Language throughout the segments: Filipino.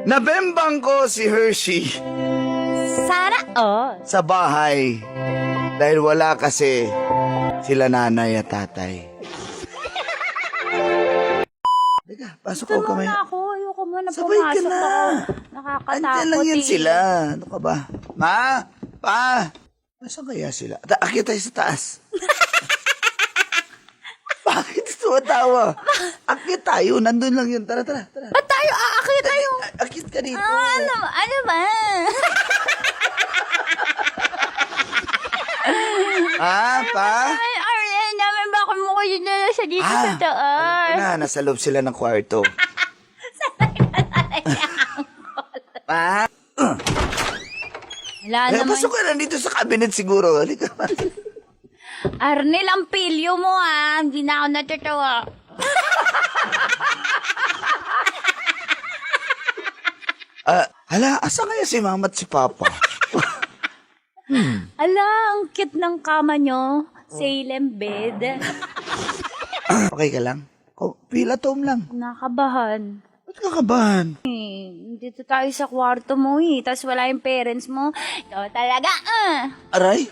Nabembang ko si Hershey Sana all. sa bahay dahil wala kasi sila nanay at tatay. Teka, pasok ko kamay. Tulungan ako. Ayoko mo na Sabay ka pumasok na. ako. Nakakatakot Andyan lang yan eh. sila. Ano ka ba? Ma? Pa? Nasaan kaya sila? Akit tayo sa taas. Bakit tumatawa? Akit tayo. Nandun lang yun. Tara. Ba't tayo aakit tayo? Akit ka dito. Ano ba? Pa? Ay, Arlen, namin baka mo kayo na sa dito sa Ayun taas. na, nasa loob sila ng kwarto. Pa? Wala naman. Pasok ka na dito sa cabinet siguro. Halika. Arnel, ang pilyo mo Hindi na ako natutuwa. Hala, asa kaya si mama at si papa? Ala, ang cute ng kama nyo. Salem bed. Okay ka lang? Pila tom lang. Nakabahan. Ba't kakabahan? Dito tayo sa kwarto mo Tapos wala yung parents mo. Ikaw talaga Aray?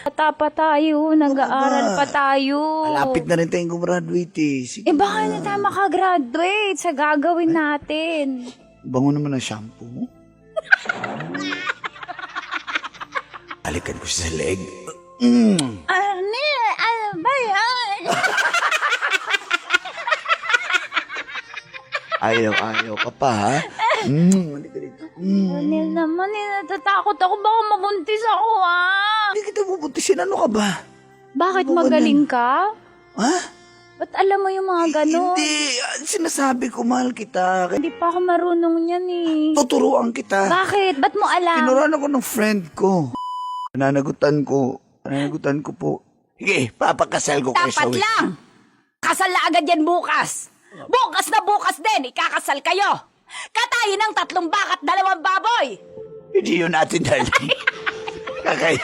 Bata pa tayo. Nag-aaral pa tayo. Malapit na rin tayong gumraduate eh. Sige Baka na tayo makagraduate sa gagawin natin. Bango naman ang shampoo mo. Alikan ko siya sa leg. Arnel, ano ba yan? Ayaw ka pa, ha? Halika dito. Arnel naman, natatakot ako. Baka mabuntis ako, Hindi kita bubuntisin. Ano ka ba? Bakit Ano ba magaling ka? Ha? Ba't alam mo yung mga ganon? Hindi. Sinasabi ko, mahal kita. Hindi pa ako marunong yan Tuturuan kita. Bakit? Ba't mo alam? Tinuruan ako ng friend ko. Nananagutan ko po. Sige, papakasal ko kayo sa Dapat lang! Kasal na agad yan bukas! Bukas na bukas din, ikakasal kayo! Katayin ng 3 bakat 2 baboy! Hindi yun natin dahil. Kakay.